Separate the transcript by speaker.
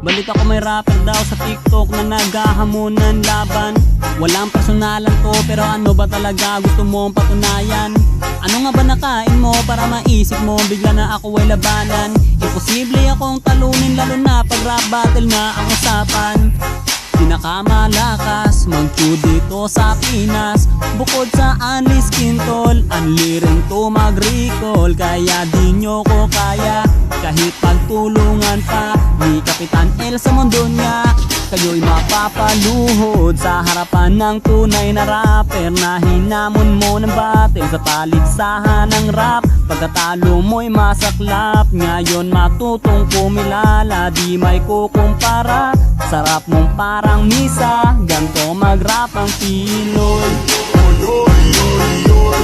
Speaker 1: Balita ko may rapper daw sa TikTok na naghahamon ng laban. Walang personalan to, pero ano ba talaga gusto mong patunayan? Ano nga ba nakain mo para maisip mo bigla na ako ay labanan? Imposible akong talunin lalo na pag rap battle na ang usapan. Pinakamalakas mag-chew dito sa Pinas. Bukod sa Unli Skin Tol, unli rin to mag-recall. Kaya di nyo ko kaya kahit pagtulungan pa ni Kapitan El sa mundo niya. Kayo'y mapapaluhod sa harapan ng tunay na rapper na hinamon mo ng battle sa paligsahan ng rap. Pagkatalo mo'y masaklap, ngayon matutong kumilala, di may kukumpara. Sarap mong parang misa, ganto mag-rap ang Pinoy.
Speaker 2: Oy, oy, oy, oy,